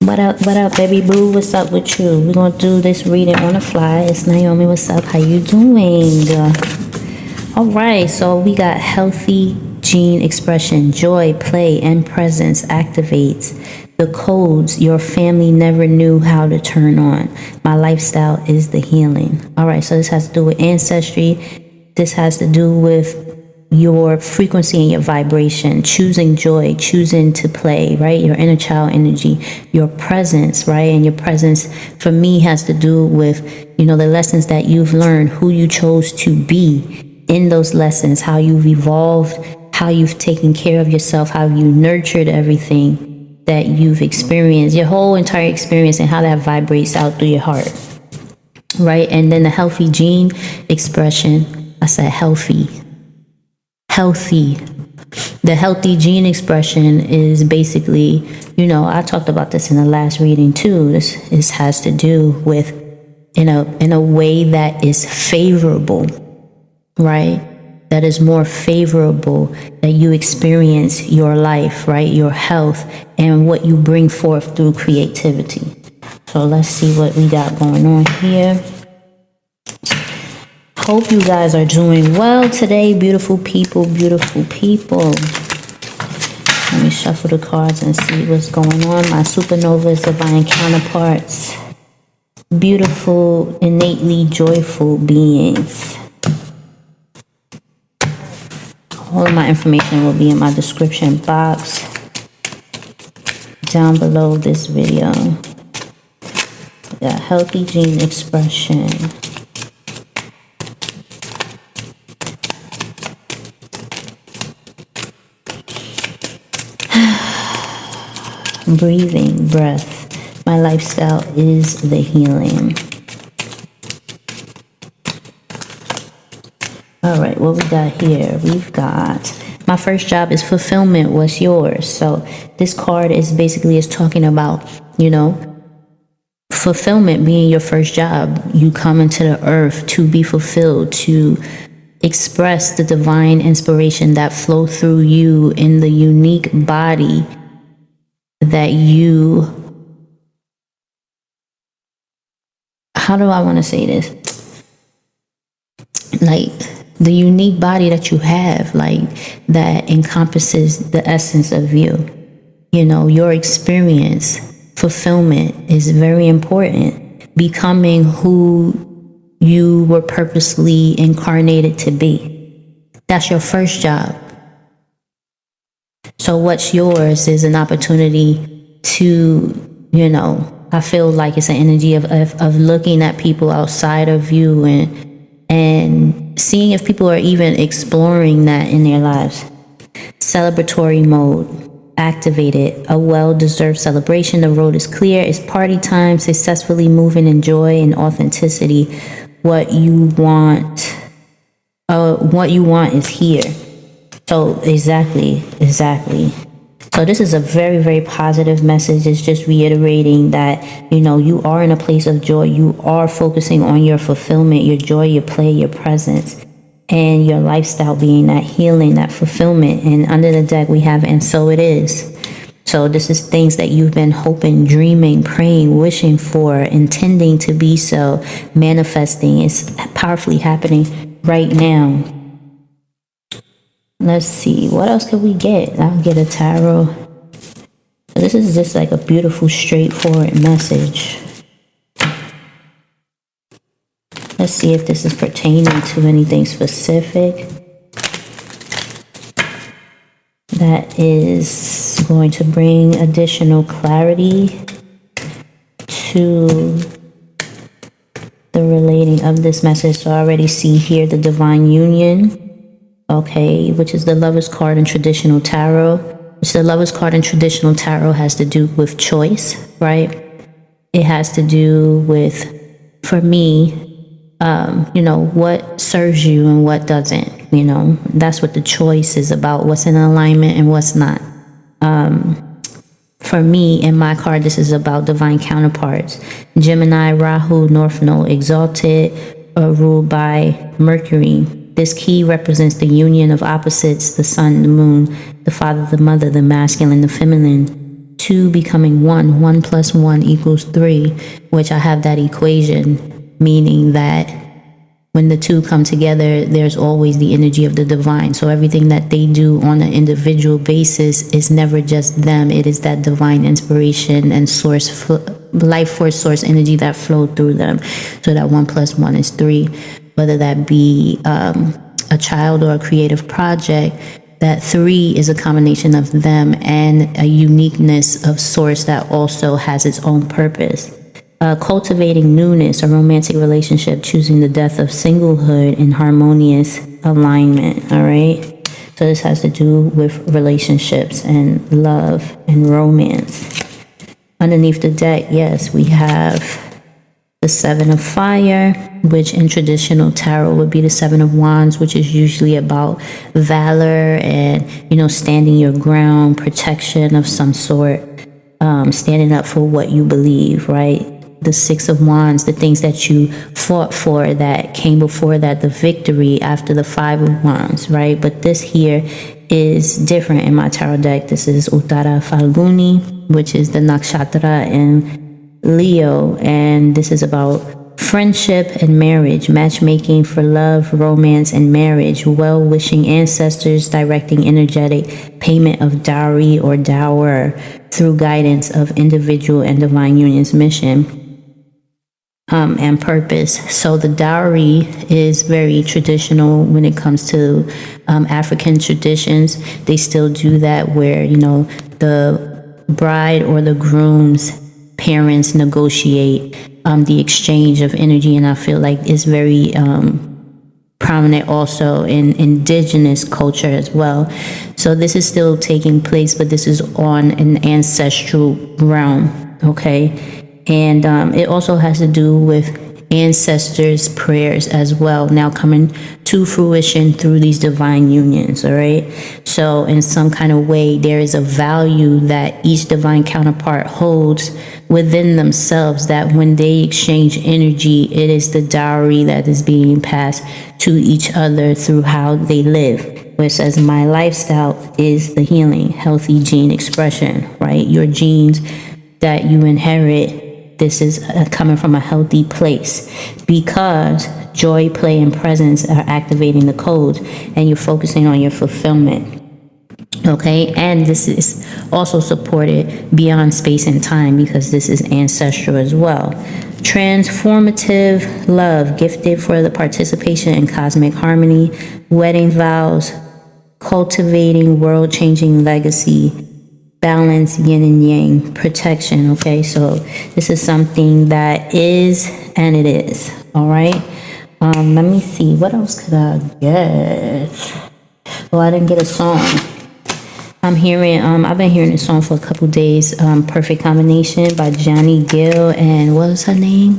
What up, baby boo? What's up with you? We're gonna do this reading on the fly. It's Naomi. What's up? How you doing? All right, so we got healthy gene expression, joy, play, and presence activates the codes your family never knew how to turn on. My lifestyle is the healing. All right, so this has to do with ancestry. This has to do with your frequency and your vibration, choosing joy, choosing to play, right? Your inner child energy, your presence, right? And your presence for me has to do with, the lessons that you've learned, who you chose to be in those lessons, how you've evolved, how you've taken care of yourself, how you nurtured everything that you've experienced, your whole entire experience, and how that vibrates out through your heart, right? And then the healthy gene expression, I said healthy. The healthy gene expression is basically, I talked about this in the last reading too. This has to do with in a way that is favorable, right? That is more favorable, that you experience your life, right? Your health and what you bring forth through creativity. So let's see what we got going on here. Hope you guys are doing well today, beautiful people, beautiful people. Let me shuffle the cards and see what's going on. My supernovas, divine counterparts, beautiful, innately joyful beings. All of my information will be in my description box down below this video. We got healthy gene expression. Breathing, breath. My lifestyle is the healing. All right, what we got here? We've got my first job is fulfillment. What's yours? So this card is talking about, fulfillment being your first job. You come into the earth to be fulfilled, to express the divine inspiration that flow through you in the unique body that you, how do I want to say this? Like the unique body that you have, like that encompasses the essence of you. Your experience, fulfillment is very important. Becoming who you were purposely incarnated to be. That's your first job. So what's yours is an opportunity to, I feel like it's an energy of looking at people outside of you and seeing if people are even exploring that in their lives. Celebratory mode activated, a well-deserved celebration. The road is clear. It's party time. Successfully moving in joy and authenticity. What you want is here. So exactly. So this is a very, very positive message. It's just reiterating that, you are in a place of joy. You are focusing on your fulfillment, your joy, your play, your presence, and your lifestyle being that healing, that fulfillment. And under the deck, we have, and so it is. So this is things that you've been hoping, dreaming, praying, wishing for, intending to be so, manifesting. It's powerfully happening right now. Let's see, what else could we get? I'll get a tarot. This is just like a beautiful, straightforward message. Let's see if this is pertaining to anything specific that is going to bring additional clarity to the relating of this message. So I already see here the divine union. Okay, which is the Lover's card in traditional tarot. Which the Lover's card in traditional tarot has to do with choice, right? It has to do with, for me, what serves you and what doesn't. That's what the choice is about. What's in alignment and what's not. For me, in my card, this is about divine counterparts. Gemini, Rahu, North Node, exalted, ruled by Mercury. This key represents the union of opposites, the sun, the moon, the father, the mother, the masculine, the feminine, two becoming one. 1 plus 1 equals 3, which I have that equation, meaning that when the two come together, there's always the energy of the divine. So everything that they do on an individual basis is never just them. It is that divine inspiration and source, life force source energy that flowed through them. So that 1 plus 1 is 3, whether that be a child or a creative project. That 3 is a combination of them and a uniqueness of source that also has its own purpose. Cultivating newness, a romantic relationship, choosing the death of singlehood in harmonious alignment. All right. So this has to do with relationships and love and romance. Underneath the deck, yes, we have the 7 of Fire, which in traditional tarot would be the 7 of Wands, which is usually about valor and, standing your ground, protection of some sort, standing up for what you believe, right? The 6 of Wands, the things that you fought for that came before that, the victory after the 5 of Wands, right? But this here is different in my tarot deck. This is Uttara Falguni, which is the nakshatra in Leo, and this is about friendship and marriage, matchmaking for love, romance, and marriage, well-wishing ancestors, directing energetic payment of dowry or dower through guidance of individual and divine union's mission and purpose. So the dowry is very traditional when it comes to African traditions. They still do that where, the bride or the groom's parents negotiate the exchange of energy, and I feel like it's very prominent also in indigenous culture as well. So this is still taking place, but this is on an ancestral realm, okay? And it also has to do with ancestors' prayers as well, now coming to fruition through these divine unions, all right? So in some kind of way, there is a value that each divine counterpart holds within themselves, that when they exchange energy, it is the dowry that is being passed to each other through how they live. Where it says, my lifestyle is the healing, healthy gene expression, right? Your genes that you inherit, this is coming from a healthy place, because joy, play, and presence are activating the codes, and you're focusing on your fulfillment. Okay, and this is also supported beyond space and time, because this is ancestral as well. Transformative love, gifted for the participation in cosmic harmony, wedding vows, cultivating world-changing legacy, balance, yin and yang, protection. Okay, so this is something that is, and it is. All right. Let me see, what else could I get? Well, I didn't get a song. I've been hearing this song for a couple days. Perfect Combination by Johnny Gill and what was her name?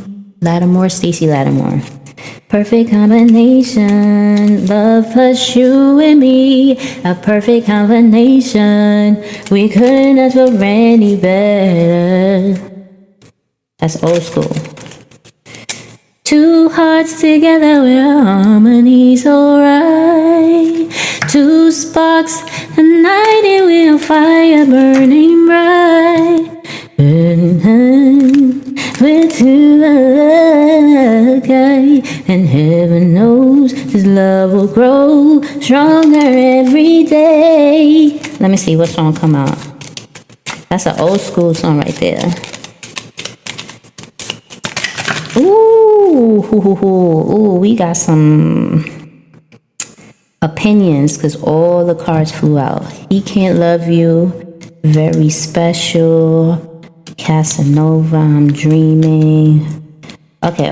Stacey Lattimore. Perfect combination, love plus you and me, a perfect combination, we couldn't ask for any better. That's old school. Two hearts together where harmony's alright. Two sparks ignited with a fire burning bright. We're two okay, and heaven knows this love will grow stronger every day. Let me see what song come out. That's an old school song right there. Ooh, we got some opinions because all the cards flew out. He Can't Love You, Very Special, Casanova, I'm Dreaming. Okay.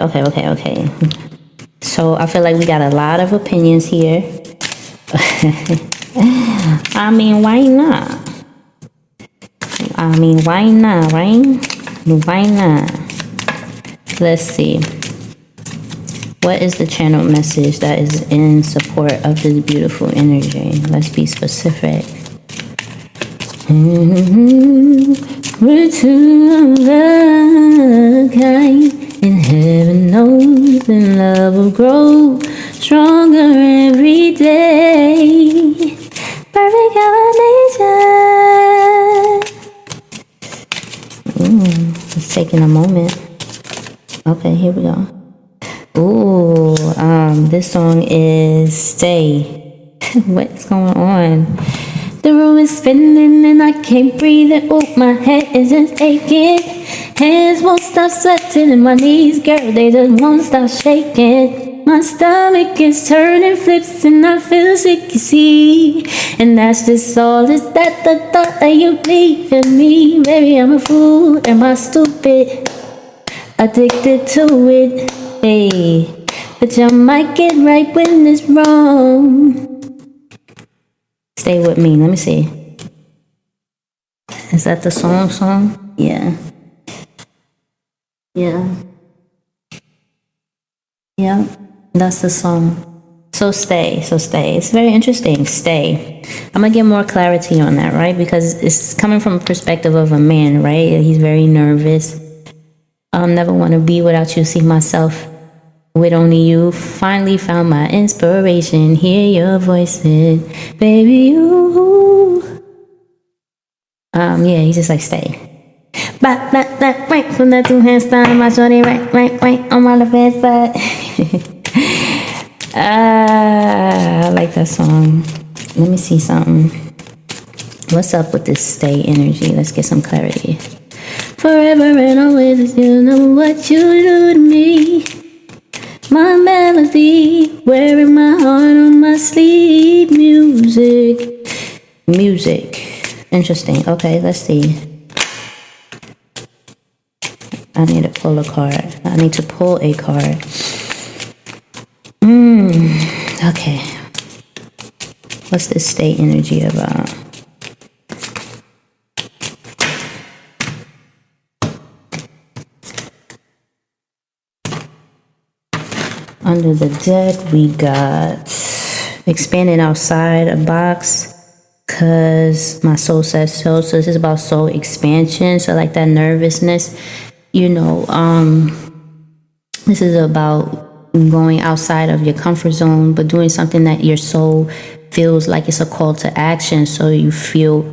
So I feel like we got a lot of opinions here. I mean, why not? Right? Why not? Let's see. What is the channel message that is in support of this beautiful energy? Let's be specific. We're two of the kind, and heaven knows that love will grow stronger every day. Perfect combination. It's taking a moment. Okay, here we go. Ooh, this song is Stay. What's going on? The room is spinning and I can't breathe. Oh, my head is just aching. Hands won't stop sweating and my knees, girl, they just won't stop shaking. My stomach is turning flips and I feel sick, you see. And that's just all, is that the thought that you leave in me? Maybe I'm a fool, am I stupid? Addicted to it, hey. But you might get right when it's wrong. Stay with me, let me see. Is that the song? Yeah. Yeah, that's the song. So stay. It's very interesting, stay. I'm gonna get more clarity on that, right? Because it's coming from a perspective of a man, right? He's very nervous. I'll never want to be without you, see myself with only you. Finally found my inspiration, hear your voices, baby, you. Yeah, he's just like, stay. Back, right from the two hands down, my shorty, right on my left hand side. I like that song. Let me see something. What's up with this stay energy? Let's get some clarity. Forever and always, you know what you do to me. My melody, wearing my heart on my sleeve. Music. Interesting. Okay, let's see. I need to pull a card. I need to pull a card. Okay. What's this stay energy about? Under the deck, we got expanding outside a box because my soul says so. So this is about soul expansion. So like that nervousness, you know, this is about going outside of your comfort zone, but doing something that your soul feels like it's a call to action. So you feel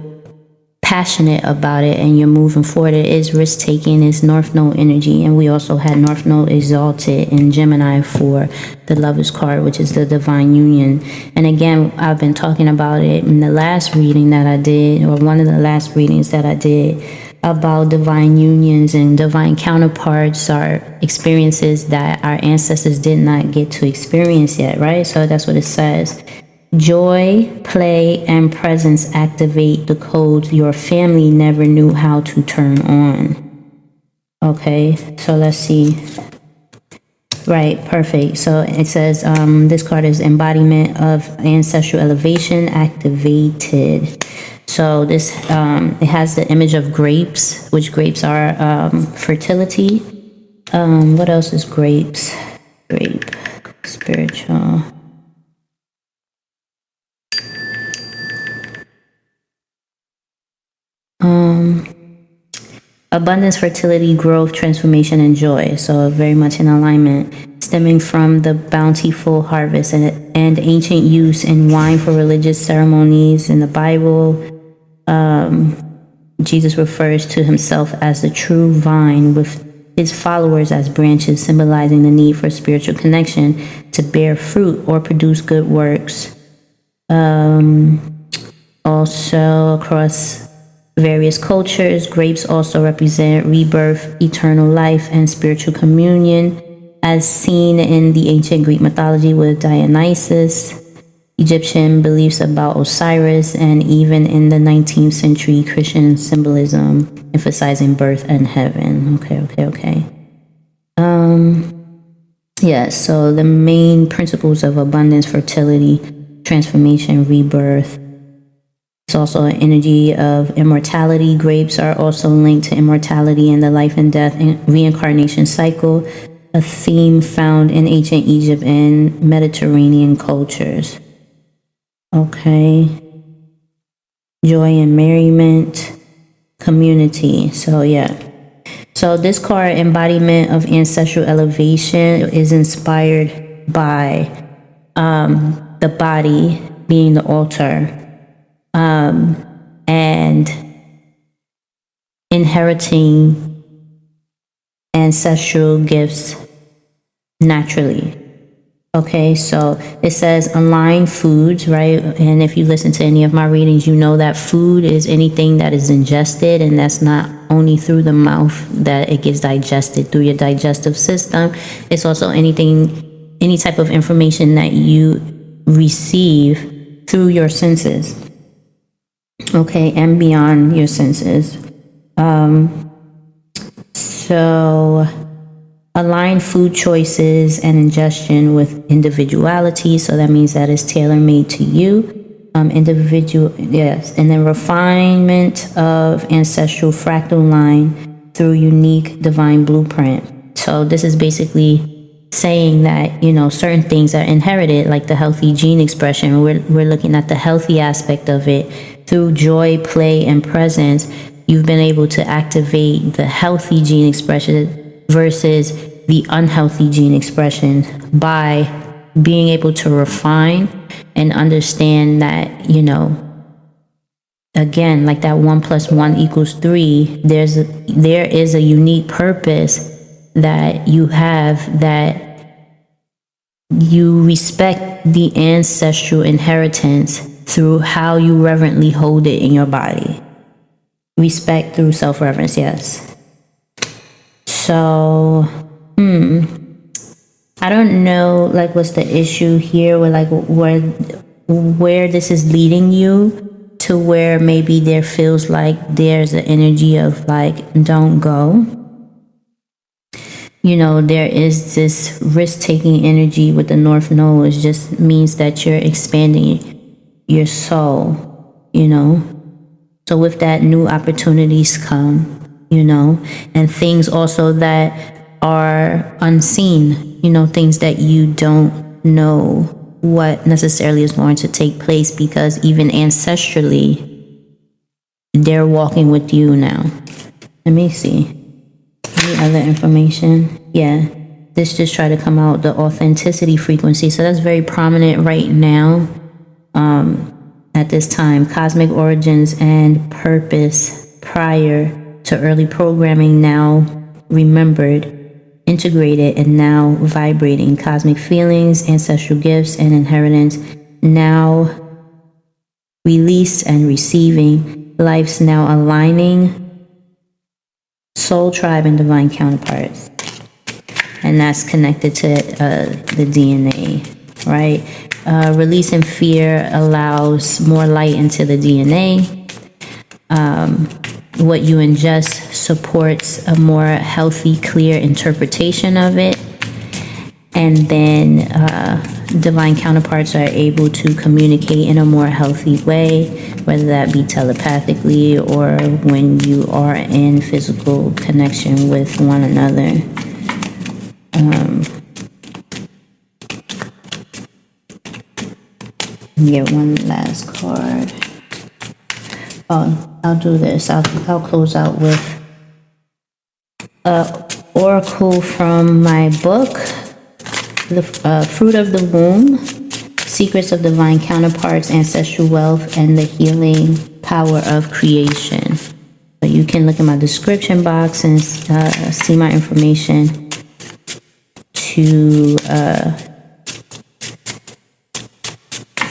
passionate about it and you're moving forward. It is risk taking, it's North Node energy, and we also had North Node exalted in Gemini for the Lover's card, which is the divine union. And again, I've been talking about it in the last reading that I did, or one of the last readings that I did, about divine unions and divine counterparts are experiences that our ancestors did not get to experience yet, right? So that's what it says. Joy, play, and presence activate the codes your family never knew how to turn on. Okay, so let's see. Right, perfect. So it says this card is embodiment of ancestral elevation activated. So this it has the image of grapes, which grapes are fertility. What else is grapes? Grape, spiritual. Abundance, fertility, growth, transformation, and joy. So very much in alignment, stemming from the bountiful harvest and ancient use in wine for religious ceremonies. In the Bible, Jesus refers to himself as the true vine, with his followers as branches, symbolizing the need for spiritual connection to bear fruit or produce good works. Also, across various cultures, grapes also represent rebirth, eternal life, and spiritual communion, as seen in the ancient Greek mythology with Dionysus, Egyptian beliefs about Osiris, and even in the 19th century Christian symbolism emphasizing birth and heaven. Okay. Yeah, so the main principles of abundance, fertility, transformation, rebirth. It's also an energy of immortality. Grapes are also linked to immortality and the life and death and reincarnation cycle, a theme found in ancient Egypt and Mediterranean cultures. Okay. Joy and merriment, community. So yeah. So this card, embodiment of ancestral elevation, is inspired by the body being the altar. And inheriting ancestral gifts naturally. Okay, so it says align foods, right? And if you listen to any of my readings, you know that food is anything that is ingested, and that's not only through the mouth that it gets digested through your digestive system. It's also anything, any type of information that you receive through your senses. Okay, and beyond your senses. So align food choices and ingestion with individuality. So that means that it's tailor-made to you. Individual, yes. And then refinement of ancestral fractal line through unique divine blueprint. So this is basically saying that, you know, certain things are inherited, like the healthy gene expression. We're looking at the healthy aspect of it. Through joy, play, and presence, you've been able to activate the healthy gene expression versus the unhealthy gene expression by being able to refine and understand that, you know, again, like that 1 + 1 = 3, there is a unique purpose that you have, that you respect the ancestral inheritance through how you reverently hold it in your body. Respect through self-reverence, yes. So, I don't know, like, what's the issue here with, like, where this is leading you to, where maybe there feels like there's an energy of, like, don't go. You know, there is this risk-taking energy with the North Node. It just means that you're expanding your soul, you know. So with that, new opportunities come, you know, and things also that are unseen, you know, things that you don't know what necessarily is going to take place, because even ancestrally, they're walking with you now. Let me see. Any other information? Yeah, this just tried to come out, the authenticity frequency. So that's very prominent right now. At this time, cosmic origins and purpose prior to early programming, now remembered, integrated, and now vibrating. Cosmic feelings, ancestral gifts, and inheritance now released and receiving. Life's now aligning. Soul, tribe, and divine counterparts. And that's connected to the DNA, right? Releasing fear allows more light into the DNA. What you ingest supports a more healthy, clear interpretation of it. And then divine counterparts are able to communicate in a more healthy way, whether that be telepathically or when you are in physical connection with one another. Get one last card. Oh, I'll do this. I'll close out with oracle from my book, The Fruit of the Womb, Secrets of Divine Counterparts, Ancestral Wealth, and the Healing Power of Creation. So you can look in my description box and see my information to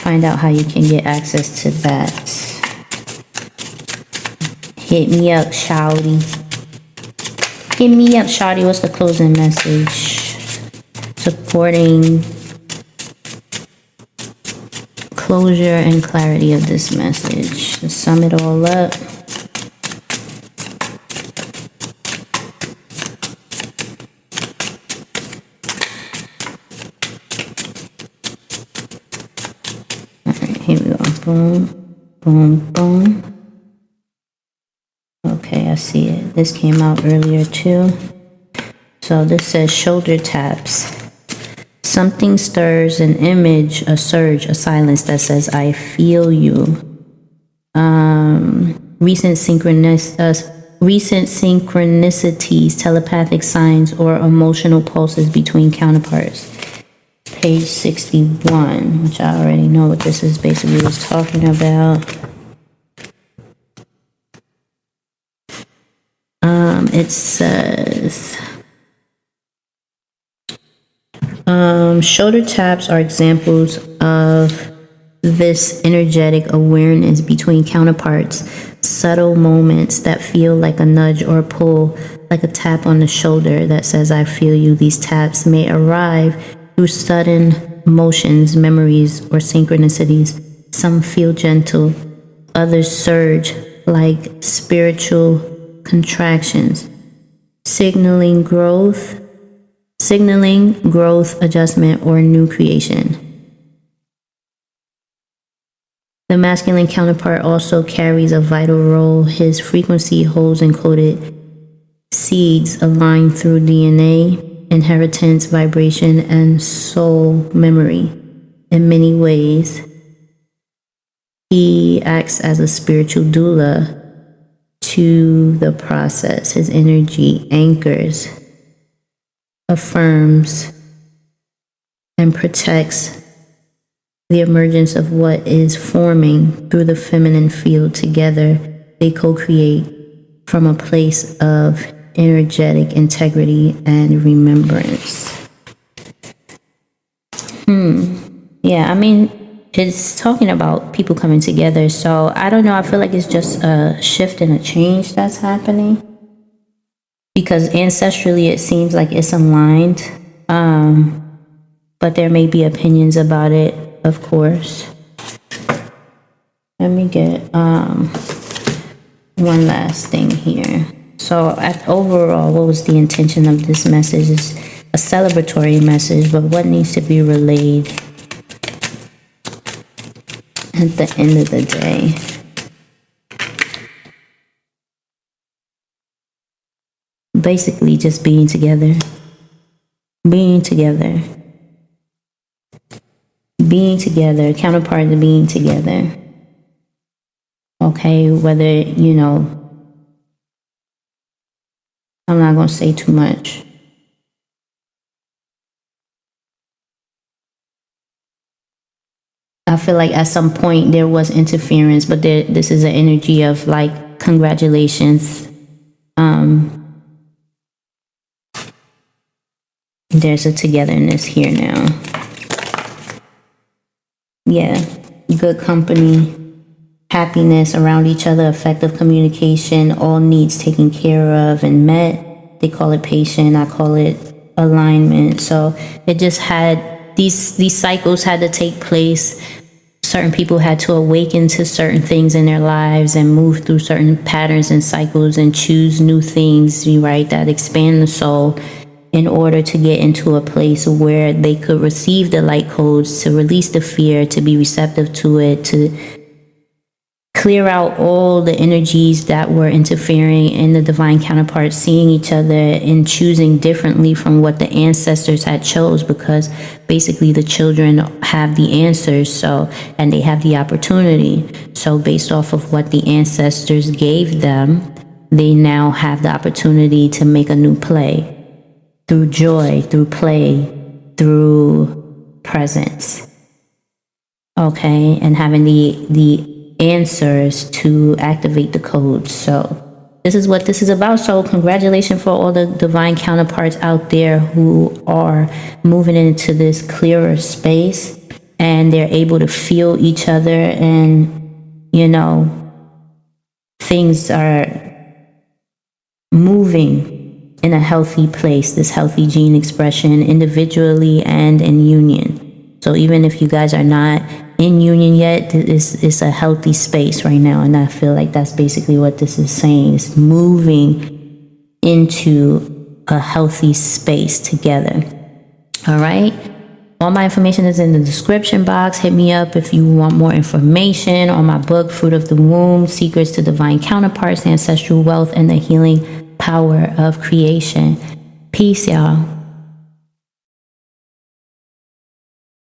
find out how you can get access to that. Hit me up, shawty. Hit me up, shawty. What's the closing message? Supporting closure and clarity of this message. To sum it all up. Here we go. Boom, boom, boom. Okay, I see it. This came out earlier too. So this says shoulder taps. Something stirs, an image, a surge, a silence that says, I feel you. Recent synchronicities, telepathic signs, or emotional pulses between counterparts. Page 61, which I already know what this is basically was talking about. It says, Shoulder taps are examples of this energetic awareness between counterparts, subtle moments that feel like a nudge or a pull, like a tap on the shoulder that says, I feel you. These taps may arrive through sudden motions, memories, or synchronicities. Some feel gentle, others surge like spiritual contractions, signaling growth, adjustment, or new creation. The masculine counterpart also carries a vital role. His frequency holds encoded seeds aligned through DNA, inheritance, vibration, and soul memory. In many ways, he acts as a spiritual doula to the process. His energy anchors, affirms, and protects the emergence of what is forming through the feminine field. Together, they co-create from a place of energetic integrity and remembrance. Yeah, I mean, it's talking about people coming together. So I don't know. I feel like it's just a shift and a change that's happening. Because ancestrally, it seems like it's aligned. But there may be opinions about it, of course. Let me get one last thing here. So overall, what was the intention of this message? Is a celebratory message, but what needs to be relayed at the end of the day? Basically, just being together. Being together. Being together. Counterpart to being together. Okay, whether, you know, I'm not going to say too much. I feel like at some point there was interference, but this is an energy of like, congratulations. There's a togetherness here now. Yeah, good company, happiness around each other, effective communication, all needs taken care of and met. They call it patient, I call it alignment. So it just had, these cycles had to take place. Certain people had to awaken to certain things in their lives and move through certain patterns and cycles and choose new things, right, that expand the soul, in order to get into a place where they could receive the light codes, to release the fear, to be receptive to it, to clear out all the energies that were interfering in the divine counterparts, seeing each other and choosing differently from what the ancestors had chose, because basically the children have the answers, so, and they have the opportunity. So based off of what the ancestors gave them, they now have the opportunity to make a new play. Through joy, through play, through presence. Okay, and having the answers to activate the codes. So this is what this is about. So congratulations for all the divine counterparts out there who are moving into this clearer space, and they're able to feel each other, and, you know, things are moving in a healthy place, this healthy gene expression, individually and in union. So even if you guys are not in union yet, it's a healthy space right now. And I feel like that's basically what this is saying. It's moving into a healthy space together. All right. All my information is in the description box. Hit me up if you want more information on my book, Fruit of the Womb, Secrets to Divine Counterparts, Ancestral Wealth, and the Healing Power of Creation. Peace, y'all.